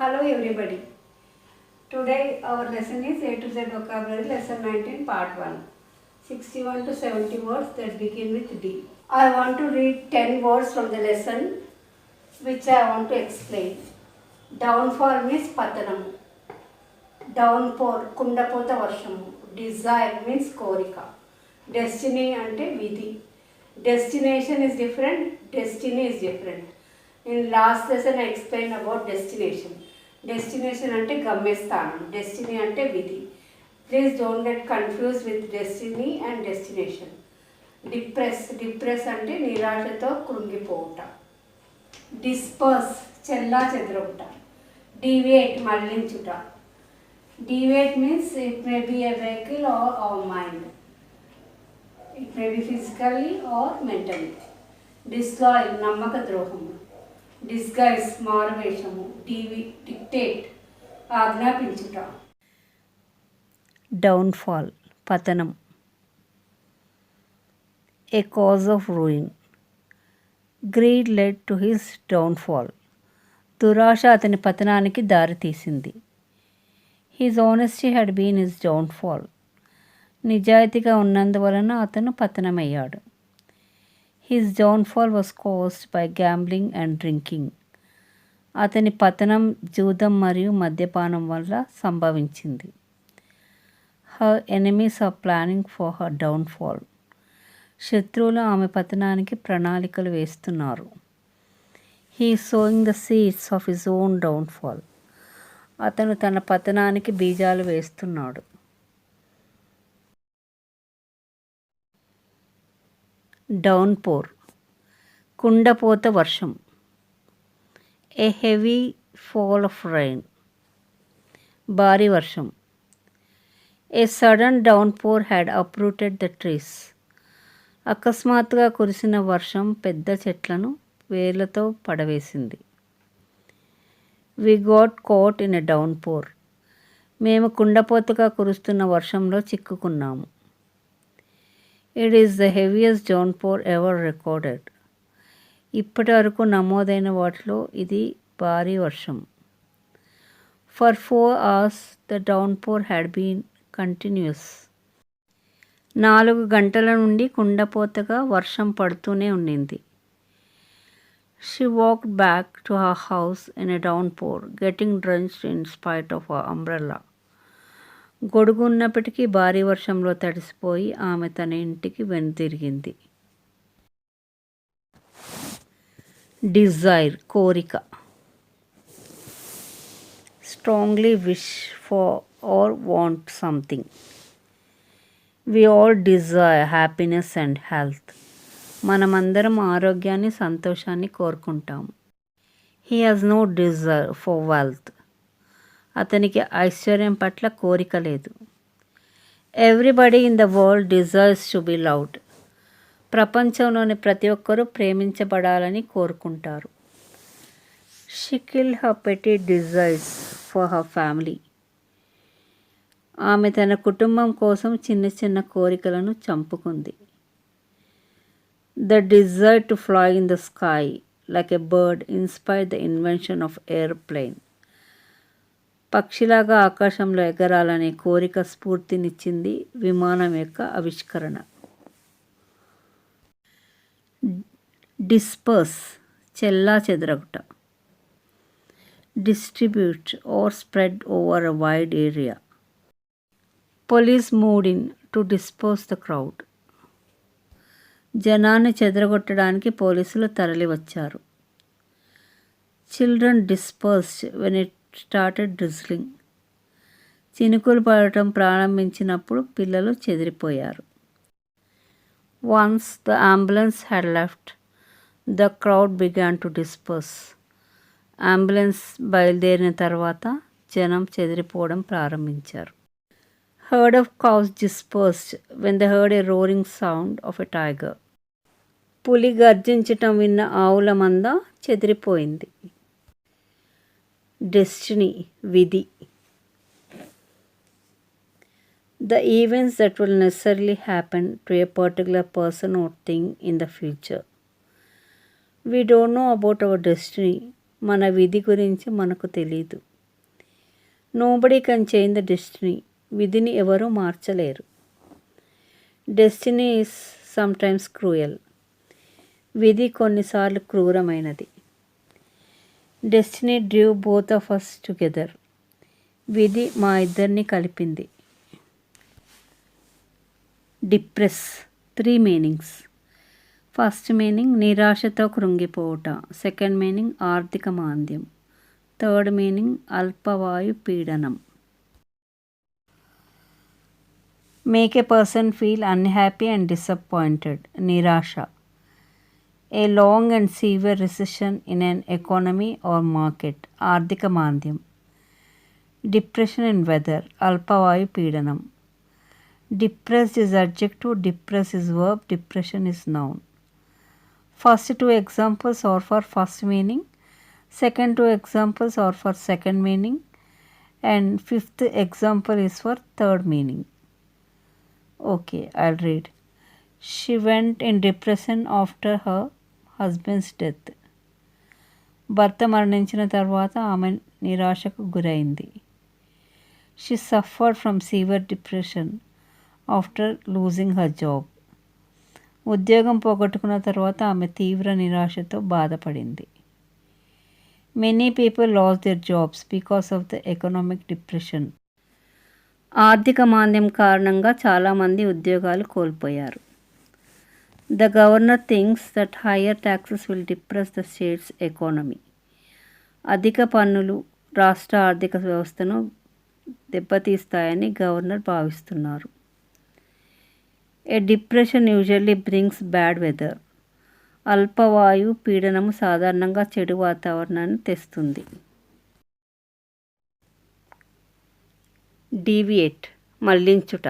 Hello everybody. Today our lesson is A to Z vocabulary lesson 19 part 1. 61 to 70 words that begin with D. I want to read 10 words from the lesson which I want to explain. Downfall means patanamu. Downpour kundapota varshamu. Desire means korika. Destiny ante vidhi. Destination is different, destiny is different. In last lesson I explained about destination. Destination ante గమ్యస్థానం, destiny ante విధి. Please don't get confused with destiny and destination. Depress అంటే నిరాశతో కృంగిపోవుట. Disperse Chella చెదరవుట. Deviate మళ్లించుట. Deviate means it may be a vehicle or our mind. It may be physically or mentally. Disloyal నమ్మక ద్రోహము. Disguise మారువేషము. Dictate ఆజ్ఞాపించుట. Downfall పతనం. A cause of ruin. Greed led to his downfall. దురాశ అతని పతనానికి దారితీసింది. His honesty had been his downfall. నిజాయితీగా ఉన్నందువలన అతను పతనమయ్యాడు. His downfall was caused by gambling and drinking. అతని పతనం జూదం మరియు మద్యపానం వల్ల సంభవించింది. Her enemies are planning for her downfall. శత్రువులు ఆమె పతనానికి ప్రణాళికలు వేస్తున్నారు. He is sowing the seeds of his own downfall. అతను తన పతనానికి బీజాలు వేస్తున్నాడు. డౌన్పోర్ కుండపోత వర్షం. A heavy fall of rain భారీ వర్షం. A sudden downpour had uprooted the trees. అకస్మాత్తుగా కురిసిన వర్షం పెద్ద చెట్లను వేర్లతో పడవేసింది. We got caught in a downpour. మేము కుండపోతగా కురుస్తున్న వర్షంలో చిక్కుకున్నాము. It is the heaviest downpour ever recorded. ఇప్పటి వరకు నమోదైన వాటిలో ఇది భారీ వర్షం. For 4 hours the downpour had been continuous. 4 గంటల నుండి కుండపోతగా వర్షం పడుతూనే ఉండింది. She walked back to her house in a downpour, getting drenched in spite of her umbrella. గొడుగు ఉన్నప్పటికీ భారీ వర్షంలో తడిసిపోయి ఆమె తన ఇంటికి వెనుతిరిగింది. డిజైర్ కోరిక. Strongly wish for or want something. We all desire happiness and health. మనమందరం ఆరోగ్యాన్ని సంతోషాన్ని కోరుకుంటాము. He has no desire for wealth. అతనికి ఐశ్వర్యం పట్ల కోరిక లేదు. Everybody in the world desires to be loved. ప్రపంచంలోని ప్రతి ఒక్కరూ ప్రేమించబడాలని కోరుకుంటారు. She kill her petty desires for her family. ఆమె తన కుటుంబం కోసం చిన్న చిన్న కోరికలను చంపుకుంది. The desire to fly in the sky like a bird inspired the invention of airplane. పక్షిలాగా ఆకాశంలో ఎగరాలనే కోరిక స్ఫూర్తినిచ్చింది విమానం యొక్క ఆవిష్కరణ. డిస్పర్స్ చెల్లా చెదరగుట. Distribute or spread over a wide area. Police moved in to disperse the crowd. జనాన్ని చెదరగొట్టడానికి పోలీసులు తరలివచ్చారు. Children dispersed when it started drizzling. చినుకులు పడటం ప్రారంభించినప్పుడు పిల్లలు చెదిరిపోయారు. Once the ambulance had left the crowd began to disperse. Ambulance బయలుదేరిన తర్వాత జనం చెదిరిపోవడం ప్రారంభించారు. Herd of cows dispersed when the heard a roaring sound of a tiger. పులి గర్జించటం విన్న ఆవుల మంద చెదిరిపోయింది. డెస్టినీ విధి. The events that will necessarily happen to a particular person or thing in the future. We don't know about our destiny, మన విధి గురించి మనకు తెలీదు. Nobody can change the destiny. విధిని ఎవరూ మార్చలేరు. Destiny is sometimes cruel. విధి కొన్నిసార్లు క్రూరమైనది. Destiny drew both of us together. విధి మా ఇద్దరిని కలిపింది. Depress 3 meanings. ఫస్ట్ మీనింగ్ నిరాశతో కృంగిపోవుట. సెకండ్ మీనింగ్ ఆర్థిక మాంద్యం. థర్డ్ మీనింగ్ అల్పవాయు పీడనం. Make a person feel unhappy and disappointed. నిరాశ. A long and severe recession in an economy or market. ఆర్థిక మాంద్యం. Depression in weather. అల్పవాయు పీడనం. Depressed is adjective, depress is verb, depression is noun. First 2 examples are for first meaning, second 2 examples are for second meaning, and fifth example is for third meaning. Okay, I'll read. She went in depression after her husband's death. భర్త మరణించిన తర్వాత ఆమె నిరాశకు గురైంది. She suffered from severe depression after losing her job. ఉద్యోగం పోగొట్టుకున్న తర్వాత ఆమె తీవ్ర నిరాశతో బాధపడింది. Many people lost their jobs because of the economic depression. ఆర్థిక మాంద్యం కారణంగా చాలామంది ఉద్యోగాలు కోల్పోయారు. The governor thinks that higher taxes will depress the state's economy. అధిక పన్నులు రాష్ట్ర ఆర్థిక వ్యవస్థను దెబ్బతీస్తాయని గవర్నర్ భావిస్తున్నారు. A depression usually brings bad weather. అల్పవాయు పీడనము సాధారణంగా చెడు వాతావరణాన్ని తెస్తుంది. డీవియేట్ మళ్లించుట.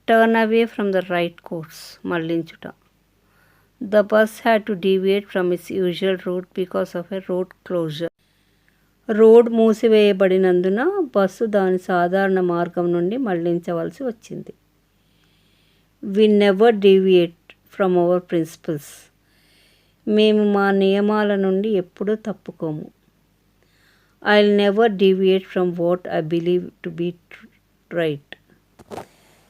Turn away from the right course. మళ్లించుట. The bus had to deviate from its usual route because of a road closure. Road మూసివేయబడినందున బస్సు దాని సాధారణ మార్గం నుండి మళ్లించవలసి వచ్చింది. We never deviate from our principles. మేము మా నియమాల నుండి ఎప్పుడూ తప్పుకోము. I will never deviate from what I believe to be right.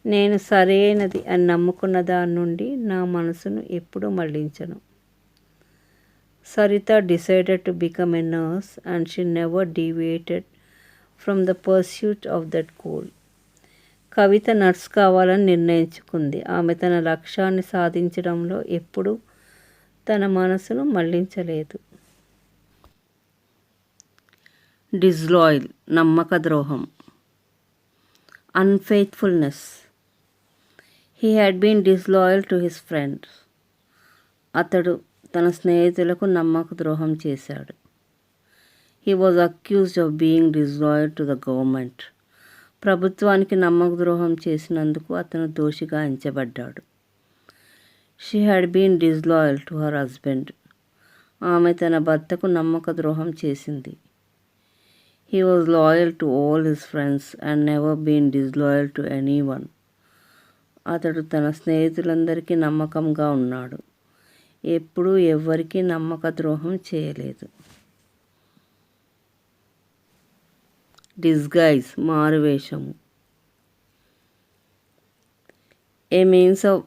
నేను సరైనది అని నమ్ముకున్న దాని నుండి నా మనసును ఎప్పుడూ మళ్లించను. Sarita decided to become a nurse and she never deviated from the pursuit of that goal. Kavitha nurse కావాలని నిర్ణయించుకుంది. ఆమె తన లక్ష్యాన్ని సాధించడంలో ఎప్పుడూ తన మనసును మళ్లించలేదు. డిస్లాయల్ నమ్మక ద్రోహం. Unfaithfulness. He had been disloyal to his friends. అతడు తన స్నేహితులకు నమ్మక ద్రోహం చేశాడు. He was accused of being disloyal to the government. ప్రభుత్వానికి నమ్మక ద్రోహం చేసినందుకు అతను దోషిగా ఎంచబడ్డాడు. She had been disloyal to her husband. ఆమె తన భర్తకు నమ్మక ద్రోహం చేసింది. He was loyal to all his friends and never been disloyal to anyone. అతడు తన స్నేహితులందరికీ నమ్మకంగా ఉన్నాడు. ఎప్పుడూ ఎవ్వరికీ నమ్మక ద్రోహం చేయలేదు. డిస్గైజ్ మారువేషము. A means of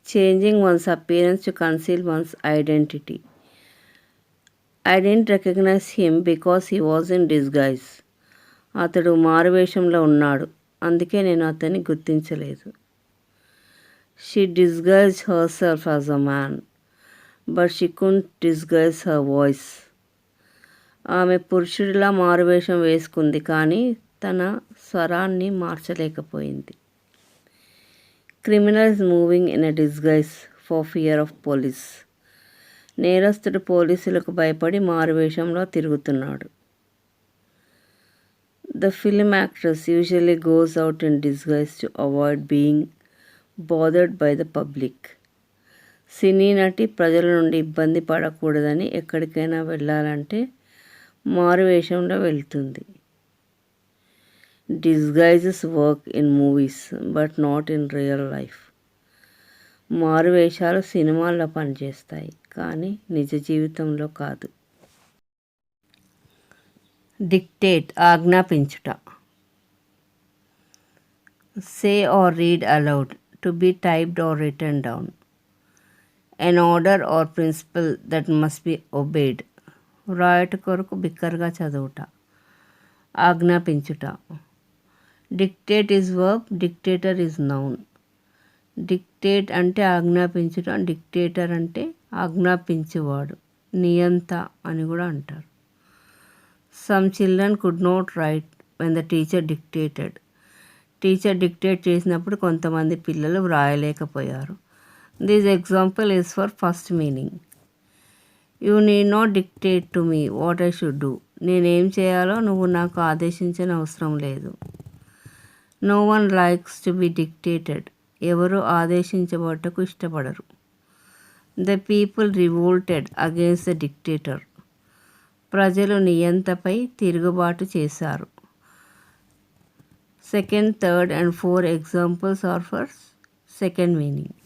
changing one's appearance to conceal one's identity. I didn't recognise him because he was in disguise. అతడు మారువేషంలో ఉన్నాడు, అందుకే నేను అతన్ని గుర్తించలేదు. She disguised herself as a man but she couldn't disguise her voice. ఆమె పురుషుడిలా మారువేషం వేసుకుంది, కానీ తన స్వరాన్ని మార్చలేకపోయింది. Criminal is moving in a disguise for fear of police. నేరస్తుడు పోలీసులకు భయపడి మారువేషంలో తిరుగుతున్నాడు. The film actress usually goes out in disguise to avoid being bothered by the public. సినీ నటి ప్రజల నుండి ఇబ్బంది పడకూడదని ఎక్కడికైనా వెళ్ళాలంటే మారువేషంలో వెళ్తుంది. Disguises work in movies but not in real life. మారువేషాలు సినిమాల్లో పనిచేస్తాయి కానీ నిజ జీవితంలో కాదు. డిక్టేట్ ఆజ్ఞాపించుట. Say or read aloud, to be typed or written down. an order or principle that must be obeyed. వ్రాయట కొరకు బిక్కరగా చదువుట. ఆజ్ఞాపించుట. Dictate is verb, dictator is noun. Dictate అంటే ఆజ్ఞాపించుట, డిక్టేటర్ అంటే ఆజ్ఞాపించేవాడు, నియంత అని కూడా అంటారు. Some children could not write when the teacher dictated. Teacher dictate చేసినప్పుడు కొంతమంది పిల్లలు వ్రాయలేకపోయారు. This example is for first meaning. You need not dictate to me what I should do. నేనేం చేయాలో నువ్వు నాకు ఆదేశించిన అవసరం లేదు. No one likes to be dictated. ఎవరు ఆదేశించబడటకు ఇష్టపడరు. The people revolted against the dictator. ప్రజలు నియంతపై తిరుగుబాటు చేశారు. Second, third and four examples are for second meaning.